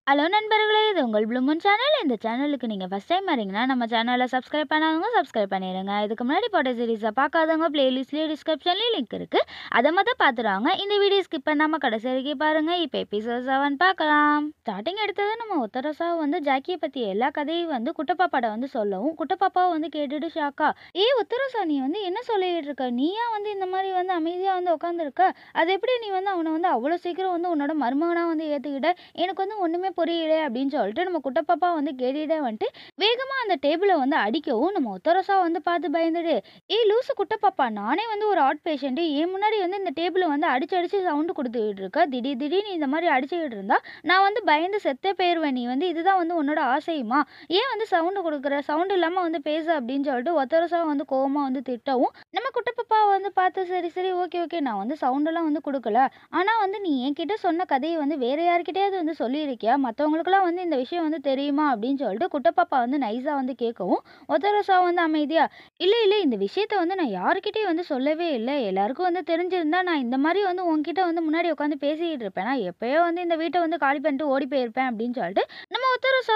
Hello நண்பர்களே! இது உங்கள் ப்ளூ மூன் சேனல். இந்த சேனலுக்கு நீங்க ஃபர்ஸ்ட் டைம் வரீங்கன்னா, நம்ம சேனல சப்ஸ்கிரைப் பண்ணாதவங்க சப்ஸ்கிரைப் பண்ணிருங்க. இதுக்கு முன்னாடி போட்ட சீரிஸ பார்க்காதவங்க பிளேலிஸ்ட்லயும் டிஸ்கிரிப்ஷன்லயும் லிங்க் இருக்கு. அத மொத பார்த்துடுவாங்க. இந்த வீடியோ ஸ்கிப் பண்ணாம கடைசி வரைக்கும் பாருங்க. இப்ப எபிசோட் 7 பார்க்கலாம். ஸ்டார்ட்டிங் எடுத்தது நம்ம ஒத்தரசா ஜாக்கிய பத்தி எல்லா கதையும் குட்டப்பாப்பாட்ட சொல்லவும், குட்டப்பாப்பாவும் கேட்டுட்டு ஷாக்கா, "ஏய் ஒத்தரசா, நீ என்ன சொல்லிட்டு இருக்க? நீயா இந்த மாரி அமைதியா உட்காந்துருக்க? அது எப்படி நீ அவன அவ்வளோ சீக்கிரம் உன்னோட மருமகனா ஏத்துக்கிட்ட? எனக்கு ஒண்ணுமே புரியல" அப்படின்னு சொல்லிட்டு நம்ம குட்டப்பாப்பா கேட்டுட்டே வேகமா அந்த டேபிள அடிக்கவும், நம்ம ஒத்தரசா பார்த்து பயந்துட்டு, "ஏய் லூசு குட்டப்பாப்பா, நானே ஒரு ஹார்ட் பேஷண்ட். என் முன்னாடி இந்த டேபிள அடிச்சு அடிச்சு சவுண்ட் குடுத்துக்கிட்டு இருக்க. திடீர்னு இந்த மாதிரி அடிச்சுக்கிட்டு இருந்தா நான் பயந்து செத்தே போயிருவேன். நீ இதுதான் உன்னோட ஆசையுமா? ஏன் சவுண்ட் குடுக்குற? சவுண்ட் இல்லாம பேசு" அப்படின்னு சொல்லிட்டு ஒத்தரசா கோவமா திட்டவும், நம்ம குட்டப்பாப்பா பார்த்து, "சரி சரி, ஓகே ஓகே, நான் சவுண்டெல்லாம் குடுக்கல. ஆனா நீ என்கிட்ட சொன்ன கதைய வேற யார்கிட்டயாவது சொல்லியிருக்கியா? மத்தவங்களுக்கெல்லாம் இந்த விஷயம் தெரியுமா?" அப்படின்னு சொல்லிட்டு குட்டப்பாப்பா நைஸா கேட்கவும், ஒத்தரோசா அமைதியா, "இல்ல இல்ல, இந்த விஷயத்த நான் யார்கிட்டயும் சொல்லவே இல்ல. எல்லாருக்கும் தெரிஞ்சிருந்தா நான் இந்த மாரி உன்கிட்ட முன்னாடி உட்காந்து பேசிக்கிட்டு இருப்பேனா? எப்பயோ இந்த வீட்ட காலி பண்ணிட்டு ஓடி போயிருப்பேன்" அப்படின்னு சொல்லிட்டு நம்ம ஒத்தரோசா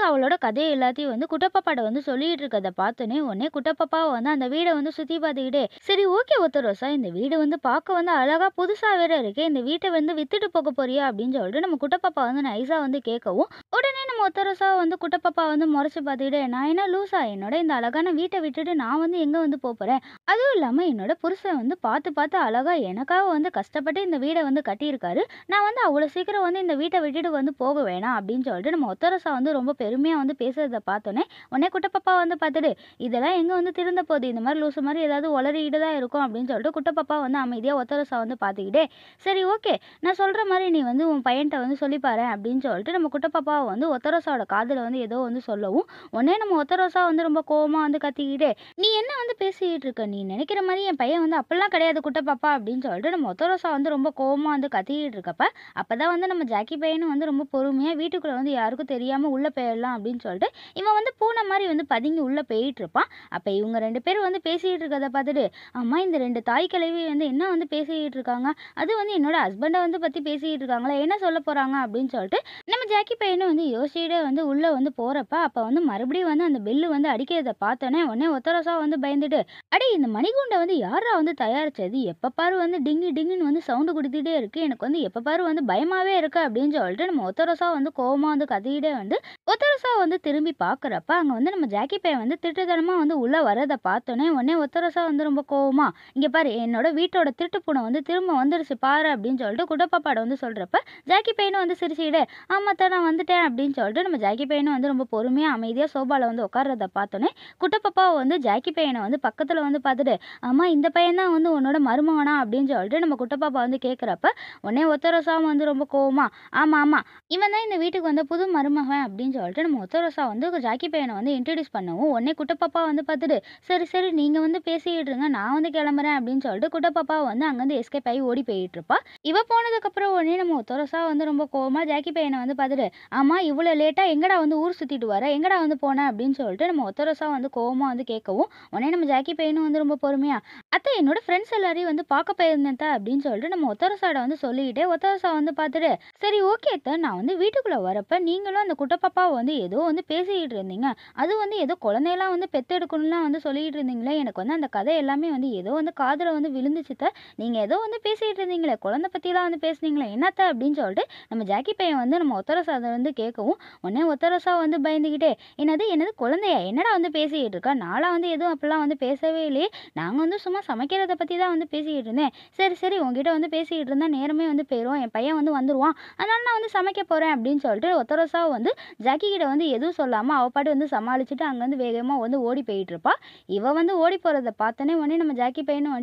அவளோட கதைய எல்லாத்தையும் குட்டப்பாப்பாட்ட சொல்லிட்டு இருக்கத பார்த்தோனே, உடனே குட்டப்பாப்பா அந்த வீட சுத்தி பார்த்துக்கிட்டே, "சரி ஓகே ஒத்தரோசா, இந்த வீடு பார்க்க அழகா புதுசா வேற இருக்கே. இந்த வீட்ட வித்துட்டு போக போறியா?" அப்படின்னு சொல்லிட்டு நம்ம குட்டப்பாப்பா நைஸா கேட்கவும், உடனே நம்ம ஒத்தரோசா குட்டப்பாப்பா முறைச்சு பார்த்துக்கிட்டே, "நான் என்ன லூசா? என்னோட இந்த அழகான வீட்ட விட்டுட்டு நான் எங்க போப்போறேன்? அதுவும் இல்லாம என்னோட புருஷன் பார்த்து பார்த்து அழகா எனக்காக கஷ்டப்பட்டு இந்த வீட கட்டியிருக்காரு. நான் அவ்வளோ சீக்கிரம் இந்த வீட்ட விட்டுட்டு போக வேணாம்" அப்படின்னு சொல்லிட்டு நம்ம ஒத்தரோசா ரொம்ப பெருமையா பேசுறத பார்த்தோன்னே, உடனே குட்டப்பாப்பா பார்த்துட்டு, "இதெல்லாம் எங்க திருந்த போகுது? இந்த மாதிரி லூசு மாதிரி ஏதாவது உளறிக்கிட்டு தான் இருக்கும்" அப்படின்னு சொல்லிட்டு குட்டப்பாப்பா அமைதியா ஒத்தரோசா பார்த்துக்கிட்டே, "சரி ஓகே, நான் சொல்ற மாதிரி நீ உன் பையன்ட்ட சொல்லி பாரேன்" அப்படின்னு சொல்லிட்டு நம்ம குட்டப்பாப்பா ஒத்தரோசாவோட காதுல ஏதோ சொல்லவும், உடனே நம்ம ஒத்தரோசா ரொம்ப கோவமா கத்திக்கிட்டே, "நீ என்ன பேசிக்கிட்டு இருக்க? நீ நினைக்கிற மாதிரி என் பையன் அப்படிலாம் கிடையாது குட்டப்பாப்பா" அப்படின்னு சொல்லிட்டு நம்ம ஒத்தரோசா ரொம்ப கோவமா கத்திக்கிட்டு இருக்கப்ப, அப்பதான் நம்ம ஜாக்கி பையனும் ரொம்ப பொறுமையா வீட்டுக்குள்ள யாருக்கும் தெரியாம உள்ள போயிடலாம் அப்படின்னு சொல்லிட்டு இவன் பூனை மாதிரி பதுங்கி உள்ள போயிட்டு இருப்பான். அப்ப இவங்க 2 பேரும் பேசிக்கிட்டு இருக்கத பார்த்துட்டு, "அம்மா, இந்த 2 தாய் கிழவி என்ன பேசிக்கிட்டு இருக்காங்க? அது என்னோட ஹஸ்பண்ட பத்தி பேசிக்கிட்டு இருக்காங்களா? என்ன சொல்ல போறாங்க?" அப்படின்னு சொல்லிட்டு நம்ம ஜாக்கி பையனும் யோசிச்சுட்டே உள்ள போறப்ப, அப்ப மறுபடியும் அந்த பெல்லு அடிக்கிறத பார்த்தோன்னே, உடனே ஒத்தரோசா பயந்துட்டு, "அடே, இந்த மணிகுண்ட யார்ரா தயாரிச்சது? எப்ப பாரு டிங்கு டிங்குன்னு சவுண்ட் குடுத்துட்டே இருக்கு. எனக்கு எப்ப பாரு பயமாவே இருக்கு" அப்படின்னு சொல்லிட்டு நம்ம ஒத்தரோசா கோவமா கத்திக்கிட்டே ஒத்தரோசா திரும்பி பார்க்குறப்ப, அங்க நம்ம ஜாக்கி பையன் திருட்டுத்தனமா உள்ள வரத பார்த்தோன்னே, உடனே ஒத்தரோசா ரொம்ப கோவமா, "இங்க பாரு, என்னோட வீட்டோட திருட்டு பூனை திரும்ப வந்துருச்சு பாரு" அப்படின்னு சொல்லிட்டு குட்டப்பாப்பாட்ட சொல்றப்ப, ஜாக்கி பையனும் சிரிச்சுக்கிட்டே, "ஆமாத்த, நான் வந்துட்டேன்" அப்படின்னு சொல்லிட்டு நம்ம ஜாக்கி பையனும் ரொம்ப பொறுமையா அமைதியா சோபால உட்கார்றத பார்த்தோன்னே, குட்டப்பாப்பா ஜாக்கி பையனை பக்கத்துல பார்த்துட்டு, "ஆமா, இந்த பையன் தான் உன்னோட மருமகனா?" அப்படின்னு சொல்லிட்டு நம்ம குட்டப்பாப்பா கேட்குறப்ப, உடனே ஒத்தரோசா ரொம்ப கோவமா, "ஆமா ஆமா, இவன் தான் இந்த வீட்டுக்கு புது மருமகன்" அப்படின்னு சொல்லிட்டு நம்ம ஒத்தரோசா ஜாக்கி பையனை இன்ட்ரடியூஸ் பண்ணவும், உடனே குட்டப்பாப்பா பார்த்துட்டு, "சரி சரி, நீங்க பேசிக்கிட்டு இருங்க, நான் கிளம்புறேன்" அப்படின்னு சொல்லிட்டு குட்டப்பாப்பா அங்கேருந்து எஸ்கேப் ஆகி ஓடி போயிட்டு இருப்பா. இவ போனதுக்கப்புறம் உடனே நம்ம ஒத்தரோசா ரொம்ப கோவமா ஜாக்கி பையனை பார்த்துட்டு, "ஆமா, இவ்வளோ லேட்டா எங்கடா ஊர் சுத்திட்டு வர? எங்கடா போன?" அப்படின்னு சொல்லிட்டு நம்ம ஒத்தரோசா கோவமா கேட்கவும், உடனே நம்ம ஜாக்கி பையனும் ரொம்ப பொறுமையா, "அத்தை, என்னோட ஃப்ரெண்ட்ஸ் எல்லாரையும் பார்க்க போயிருந்தேன் அத்தை" அப்படின்னு சொல்லிட்டு நம்ம ஒத்தரோசாட சொல்லிக்கிட்டே, ஒத்தரோசா பார்த்துட்டு, "சரி ஓகே அத்தை, நான் வீட்டுக்குள்ள வரப்ப நீங்களும் அந்த குட்டப்பாப்பாவும் ஏதோ பேசிக்கிட்டு இருந்தீங்க. அது ஏதோ குழந்தையெல்லாம் பெத்தெடுக்கணும்லாம் சொல்லிக்கிட்டு இருந்தீங்களே. எனக்கு அந்த கதை எல்லாமே ஏதோ காதுல விழுந்துச்சு அத்தை. நீங்க ஏதோ பேசிக்கிட்டு இருந்தீங்களே, குழந்தை பத்திலாம் பேசுனீங்களே, என்னத்த?" அப்படின்னு சொல்லிட்டு நம்ம ஜாக்கி பையன் நம்ம ஒத்தரோசா கேட்கவும், உடனே ஒத்தரோசா பயந்துகிட்டே, "என்னது என்னது குழந்தையா? என்னடா பேசிக்கிட்டு இருக்க? நான்லாம் எதுவும் அப்படிலாம் பேசவே இல்லையே. நாங்க சும்மா சமைக்கிறத பத்தி தான் பேசிக்கிட்டு இருந்தேன். சரி சரி, உன்கிட்ட பேசிக்கிட்டு இருந்தா நேரமே போயிரும். என் பையன் வந்துருவான். அதனால நான் சமைக்க போறேன்" அப்படின்னு சொல்லிட்டு ஒத்தரோசா ஜாக்கி கிட்ட எதுவும் சொல்லாம அவ பாட்டு சமாளிச்சுட்டு அங்கேருந்து வேகமா ஓடி போயிட்டு இருப்பா. இவ ஓடி போறத பார்த்தோன்னே, உடனே நம்ம ஜாக்கி பையனும்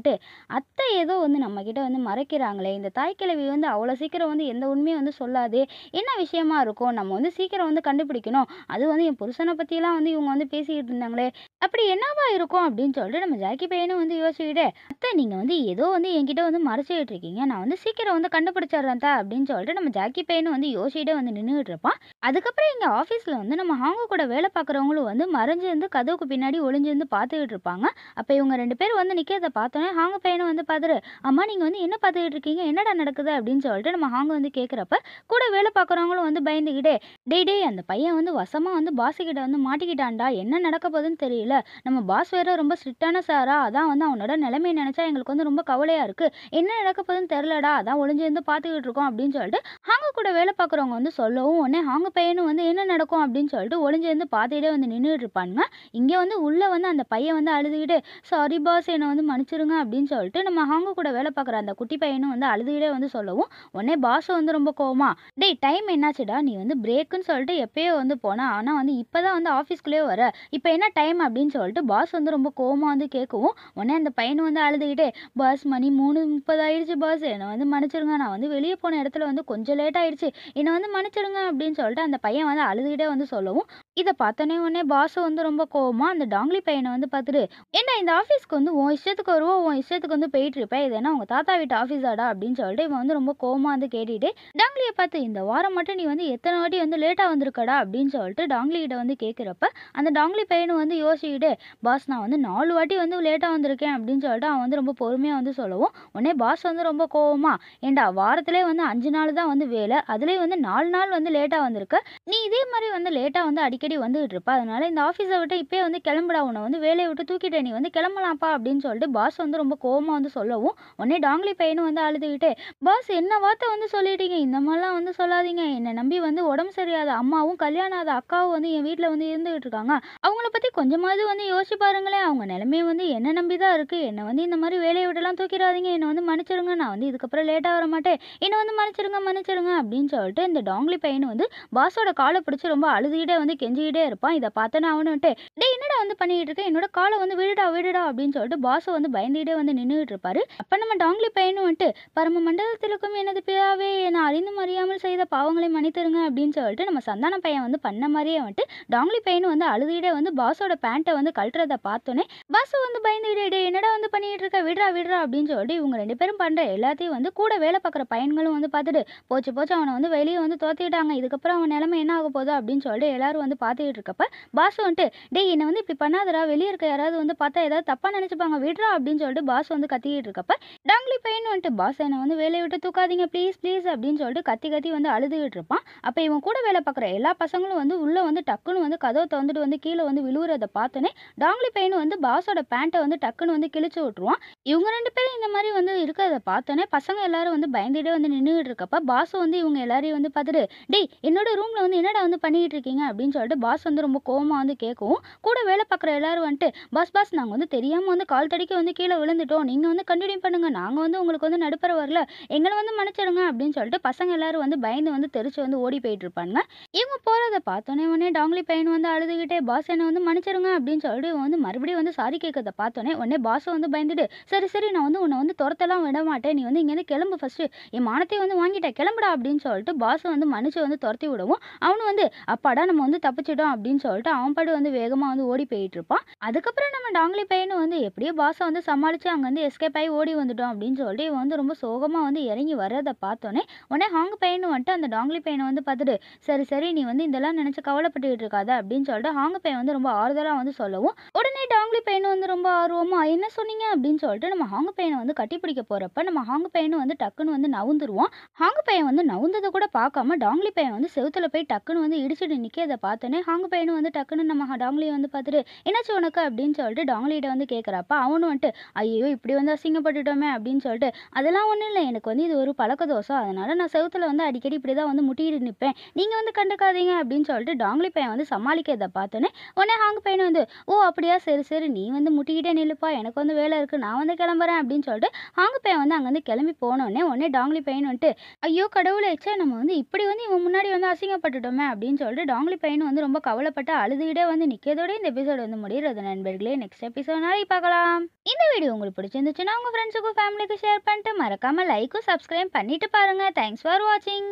"அத்தை ஏதோ நம்ம கிட்ட மறைக்கிறாங்களே. இந்த தாய் கிழவி அவ்வளோ சீக்கிரம் எந்த உண்மையும் சொல்லாதே. என்ன விஷயமா இருக்கும்? நம்ம சீக்கிரம் கண்டுபிடிக்கணும். அது என் புருஷனை பத்திலாம் இவங்க பேசிக்கிட்டு இருந்தாங்களே. அப்படி என்னவா இருக்கும்?" அப்படின்னு சொல்லிட்டு நம்ம ஜாக்கி பையனும் யோசிச்சுக்கிட்டே, "அத்தை, நீங்க ஏதோ என்கிட்ட மறைச்சுக்கிட்டு இருக்கீங்க. நான் சீக்கிரம் கண்டுபிடிச்சிடுறேன் அத்தை" அப்படின்னு சொல்லிட்டு நம்ம ஜாக்கி பையனும் யோசிச்சுட்டே நின்னுகிட்டு இருப்பான். அதுக்கப்புறம் இங்க ஆஃபீஸ்ல வந்து நம்ம ஹாங்க கூட வேலை பார்க்குறவங்களும் வந்து மறைஞ்சு இருந்து கதவுக்கு பின்னாடி ஒளிஞ்சு இருந்து பார்த்துக்கிட்டு இருப்பாங்க. அப்ப இவங்க 2 பேரும் வந்து நிக்கிறத பார்த்தோனே ஹாங்க பையனும் வந்து பார்த்துட்டு, "அம்மா நீங்க வந்து என்ன பார்த்துக்கிட்டு இருக்கீங்க? என்னடா நடக்குது?" அப்படின்னு சொல்லிட்டு நம்ம ஹாங்க வந்து கேட்குறப்ப, கூட வேலை பார்க்குறவங்களும் வந்து பயந்துகிட்டே, "டேய் டேய் அந்த பையன் வந்து வசமா வந்து பாஸ் கிட்ட வந்து மாட்டிக்கிட்டான்டா. என்ன நடக்க போகுதுன்னு தெரியல. நம்ம பாஸ் வேற ரொம்ப ஸ்ட்ரிக்ட்டான சாரா. அதான் வந்து அவனோட நிலைமைய நினைச்சா எங்களுக்கு வந்து ரொம்ப கவலையா இருக்கு. என்ன நடக்க போகுதுன்னு தெரியலடா. அதான் ஒளிஞ்சு இருந்து பார்த்துக்கிட்டு இருக்கோம்." அப்படின்னு சொல்லிட்டு ஹாங்க கூட வேலை பார்க்குறவங்க வந்து சொல்லவும், உடனே ஹாங்க பையனும் வந்து என்ன நடக்கும் அப்படின்னு சொல்லிட்டு ஒளிஞ்சு இருந்து பார்த்துக்கிட்டே வந்து நின்னுட்டு இருப்பானுங்க. இங்க வந்து உள்ள வந்து அந்த பையன் வந்து அழுதுகிட்டு, "சாரி பாஸ் என்ன வந்து மன்னிச்சிருங்க" அப்படின்னு சொல்லிட்டு நம்ம ஹாங்க கூட வேலை பார்க்குற அந்த குட்டி பையனும் வந்து அழுதுகிட்டே வந்து சொல்லவும், உடனே பாஸ் வந்து ரொம்ப கோவமா, "டேய் டைம் என்னாச்சுடா? நீ வந்து பிரேக்குன்னு சொல்லிட்டு எப்பயோ வந்து போன. ஆனா வந்து இப்பதான் வந்து ஆஃபீஸ்க்குள்ளேயே வர. இப்ப என்ன டைம்?" அப்படின்னு சொல்லிட்டு பாஸ் வந்து ரொம்ப கோவமா வந்து கேட்கவும், உடனே அந்த பையனும் வந்து அழுதுகிட்டே, "பாஸ் மணி 3:30 ஆயிடுச்சு பாஸ். என்ன வந்து மன்னிச்சிருங்க. நான் வந்து வெளிய போன இடத்துல வந்து கொஞ்சம் லேட் ஆயிடுச்சு. என்ன வந்து மன்னிச்சிடுங்க" அப்படின்னு சொல்லிட்டு அந்த பையன் வந்து அழுதுகிட்டே வந்து சொல்லவும், இத பார்த்தோனே உடனே பாஸ் வந்து ரொம்ப கோவமா அந்த டாங்லி பையன வந்து பார்த்துட்டு, "ஏன்டா இந்த ஆஃபீஸ்க்கு வந்து உன் இஷ்டத்துக்கு வருவ, உன் இஷ்டத்துக்கு வந்து போயிட்டு இருப்ப. இது என்ன உங்க தாத்தா வீட்டு ஆஃபீஸாடா?" அப்படின்னு சொல்லிட்டு இவன் வந்து ரொம்ப கோவமா வந்து கேட்டுட்டு, டாங்லிய பார்த்து, "இந்த வாரம் மட்டும் நீ வந்து எத்தன வாட்டி வந்து லேட்டா வந்திருக்கடா?" அப்படின்னு சொல்லிட்டு டாங்லி கிட்ட வந்து கேட்கிறப்ப, அந்த டாங்லி பையனும் வந்து யோசிச்சுக்கிட்டு, "பாஸ் நான் வந்து 4 வாட்டி வந்து லேட்டா வந்திருக்கேன்" அப்படின்னு சொல்லிட்டு அவன் வந்து ரொம்ப பொறுமையா வந்து சொல்லவும், உடனே பாஸ் வந்து ரொம்ப கோவமா, "ஏன்டா வாரத்திலே வந்து 5 நாள் தான் வந்து வேலை. அதுலயும் வந்து 4 நாள் வந்து லேட்டா வந்திருக்க. நீ இதே மாரி வந்து லேட்டா வந்து அடிக்கடி வந்துகிட்டு இருப்ப. அதனால இந்த ஆஃபீஸ விட்டு இப்பயே வந்து கிளம்புடா. உன்ன வந்து வேலைய விட்டு தூக்கிட்டேன். நீ வந்து கிளம்பலாம்ப்பா" அப்படின்னு சொல்லிட்டு பாஸ் வந்து ரொம்ப கோவமா வந்து சொல்லவும், உடனே டாங்லி பையனும் வந்து அழுதுகிட்டே, "பாஸ் என்ன வார்த்தை வந்து சொல்லிட்டீங்க. இந்த மாரிலாம் வந்து சொல்லாதீங்க. என்ன நம்பி வந்து உடம்பு சரியாத அம்மாவும், கல்யாணம் ஆகாத அக்காவும் வந்து என் வீட்ல வந்து இருந்துகிட்டு இருக்காங்க. அவங்கள பத்தி கொஞ்சமாவது வந்து யோசிச்சு பாருங்களேன். அவங்க நிலைமை வந்து என்ன நம்பி தான் இருக்கு. என்ன வந்து இந்த மாரி வேலைய விட்டுலாம் தூக்கிடாதீங்க. என்ன வந்து மன்னிச்சிடுங்க. நான் வந்து இதுக்கப்புறம் லேட்டா வர மாட்டேன். என்ன வந்து மன்னிச்சிடுங்க, மன்னிச்சிடுங்க" அப்படின்னு சொல்லிட்டு இந்த டாங்லி பையனும் வந்து பாஸோட கால பிடிச்சு ரொம்ப அழுதுகிட்டே வந்து கெஞ்சிக்கிட்டே இருப்பான். இத பார்த்தோனே அவனும் வந்துட்டு, "டேய் என்னடா வந்து பண்ணிக்கிட்டு இருக்க? என்னோட கால வந்து விடுடா, விடுடா" அப்படின்னு சொல்லிட்டு பாஸும் வந்து பயந்துகிட்டே வந்து நின்னுகிட்டு இருப்பாரு. அப்ப நம்ம டாங்லி பையனும் வந்துட்டு, "பரம மண்டலத்திலுக்கும் எனது பிதாவே, நான் அறிந்தும் அறியாமல் செய்த பாவங்களை மன்னித்திருங்க" அப்படின்னு சொல்லிட்டு நம்ம சந்தான பையன் வந்து பண்ண மாரியே வந்துட்டு டாங்லி பையனும் வந்து அழுதுகிட்டே வந்து பாஸோட பேண்ட்ட வந்து கழட்டுறத பார்த்தோனே, பாஸ் வந்து பயந்துகிட்டே, "டேய் என்னடா வந்து பண்ணிக்கிட்டு இருக்க? விட்றா, விட்றா" அப்படின்னு சொல்லிட்டு இவங்க 2 பேரும் பண்ற எல்லாத்தையும் வந்து கூட வேலை பார்க்குற பையன்களும் வந்து பார்த்துட்டு, "போச்சு போச்சு அவன வந்து வெளிய வந்து தொரத்திட்டாங்க. இதுக்கப்புறம் அவன் நிலைமை என்ன ஆக போதோ?" அப்படின்னு சொல்லிட்டு எல்லாரும் வந்து பார்த்துக்கிட்டு இருக்கப்ப, பாஸ் வந்துட்டு, "டேய் என்ன வந்து இப்படி பண்ணாதடா. வெளிய இருக்க யாராவது வந்து பார்த்தா ஏதாவது தப்பா நினைச்சுப்பாங்க. விட்றா" அப்படின்னு சொல்லிட்டு பாஸ் வந்து கத்திக்கிட்டு இருக்கப்ப, டாங்லி பையன் வந்துட்டு, "பாஸ் என்ன வந்து வேலைய விட்டு தூக்காதீங்க ப்ளீஸ், ப்ளீஸ்" அப்படின்னு சொல்லிட்டு கத்தி கத்தி வந்து அழுதுகிட்டு இருப்பான். அப்ப இவன் கூட வேலை பார்க்குற எல்லா பசங்களும் வந்து உள்ள வந்து டக்குன்னு வந்து கதவ தொறந்துட்டு வந்து கீழ வந்து விழுவுறத பார்த்தோனே, டாங்லி பையனும் வந்து பாஸோட பேண்ட்ட வந்து டக்குன்னு வந்து கிழிச்சு விட்டுருவான். இவங்க 2 பேரும் இந்த மாரி வந்து இருக்கிறத பார்த்தோனே, பசங்க எல்லாரும் வந்து பயந்துட்டே வந்து நின்னுகிட்டு இருக்கப்ப, பாஸும் வந்து இவங்க எல்லாரையும் வந்து பார்த்துட்டு, "டேய் என்னோட ரூம்ல வந்து என்னடா வந்து பண்ணிக்கிட்டு இருக்கீங்க?" அப்படின்னு சொல்லிட்டு பாஸ் வந்து ரொம்ப கோவமா வந்து கேட்கவும், கூட வேலை பார்க்குற எல்லாரும் வந்துட்டு, "பாஸ் பாஸ் நாங்க வந்து தெரியாம வந்து கால் தடிக்கி வந்து கீழ விழுந்துட்டோம். நீங்க வந்து கன்டினியூ பண்ணுங்க. நாங்க வந்து உங்களுக்கு வந்து நடுப்பற வரல. எங்கள வந்து மன்னிச்சிடுங்க" அப்படின்னு சொல்லிட்டு பசங்க எல்லாரும் வந்து பயந்து வந்து தெறிச்சு வந்து ஓடி போயிட்டு இருப்பானுங்க. இவங்க போறத பார்த்தோனே உடனே டாங்லி பையன் வந்து அழுதுகிட்டே, "பாஸ் என்ன வந்து மன்னிச்சிடுங்க" அப்படின்னு சொல்லிட்டு இவன் வந்து மறுபடியும் வந்து சாரி கேட்கறத பார்த்தோனே, உடனே பாஸும் வந்து பயந்துட்டு, "சரி சரி நான் வந்து உன்ன வந்து தொரத்தலாம் விட மாட்டேன். நீ வந்து இங்கேருந்து கிளம்பு ஃபர்ஸ்ட்டு. என் மானத்தையும் வந்து வாங்கிட்ட. கிளம்புடா" அப்படின்னு சொல்லிட்டு பாஸ வந்து மன்னிச்சு வந்து தொரத்தி விடவும், அவனும் வந்து, "அப்பாடா நம்ம வந்து தப்பிச்சிட்டோம்" அப்படின்னு சொல்லிட்டு அவன் பாட்டு வந்து வேகமா வந்து ஓடி போயிட்டு இருப்பான். அதுக்கப்புறம் நம்ம டாங்லி பையனும் வந்து எப்படியோ பாஸ வந்து சமாளிச்சு அங்கேருந்து எஸ்கேப் ஆகி ஓடி வந்துட்டோம் அப்படின்னு சொல்லிட்டு இவன் வந்து ரொம்ப சோகமா வந்து இறங்கி வர்றத பார்த்தோனே, உடனே ஹாங் பையனும் வந்துட்டு அந்த டாங்லி பையனை வந்து பார்த்துட்டு, "சரி சரி நீ வந்து இதெல்லாம் நினைச்சு கவலைப்பட்டுக்கிட்டு இருக்காத" அப்படின்னு சொல்லிட்டு ஹாங் பையன் வந்து ரொம்ப ஆறுதலா வந்து சொல்லவும், உடனே டாங்லி பையனும் வந்து ரொம்ப ஆர்வமா, "என்ன சொன்னீங்க?" அப்படின்னு சொல்லிட்டு நம்ம ஹாங் பையனை வந்து கட்டிப்பிடிக்க போறப்ப நம்ம ஹாங் பையனும் வந்து டக்குன்னு வந்து நவுந்துருவான். ஹாங் பையன் வந்து நவுந்தத கூட பார்க்காம டாங்லி பையன் வந்து செவுத்துல போய் டக்குன்னு வந்து இடிச்சுட்டு நிக்கிறத பார்த்தோனே, ஹாங் பையனும் வந்து டக்குன்னு நம்ம டாங்லிய வந்து பார்த்துட்டு, "என்னாச்சு உனக்கு?" அப்படின்னு சொல்லிட்டு டாங்லிட்ட வந்து கேட்குறப்ப அவனும் வந்துட்டு, "ஐயோ இப்படி வந்து அசிங்கப்பட்டுட்டோமே" அப்படின்னு சொல்லிட்டு, "அதெல்லாம் ஒண்ணும் இல்ல. எனக்கு வந்து இது ஒரு பழக்க தோஷம். அதனால நான் செவுத்துல வந்து அடிக்கடி இப்படிதான் வந்து முட்டிட்டு நிப்பேன். நீங்க வந்து கண்டுக்காதீங்க" அப்படின்னு சொல்லிட்டு டாங்லி பையன் வந்து சமாளிக்கிறத பார்த்தோனே, உடனே ஹாங் பையன் வந்து, "ஓ அப்படியா? சரி சரி நீ வந்து முட்டிக்கிட்டே நில்லுப்பா. எனக்கு வந்து வேலை இருக்கு. நான் வந்து கிளம்புறேன்" அப்படின்னு சொல்லிட்டு ஹாங் பையன் வந்து அங்கேருந்து கிளம்பி போனோனே, உடனே டாங்லி பையன் வந்துட்டு, "ஐயோ கடவுளே! ச்சே நம்ம வந்து இப்படி வந்து இவன் முன்னாடி வந்து அசிங்கப்பட்டுட்டோமே" அப்படின்னு சொல்லிட்டு டாங்லி பையனும் வந்து ரொம்ப கவலைப்பட்டு அழுதுகிட்டே வந்து நிக்கிறதோட இந்த எபிசோட் வந்து முடியறது நண்பர்களே. நெக்ஸ்ட் எபிசோட் நாளைக்கு பார்க்கலாம். இந்த வீடியோ உங்களுக்கு பிடிச்சிருந்துச்சுன்னா உங்க ஃப்ரெண்ட்ஸுக்கும் ஃபேமிலிக்கும் ஷேர் பண்ணிட்டு மறக்காம லைக்கும் சப்ஸ்கிரைப் பண்ணிட்டு பாருங்க. தேங்க்ஸ் ஃபார் வாட்சிங்.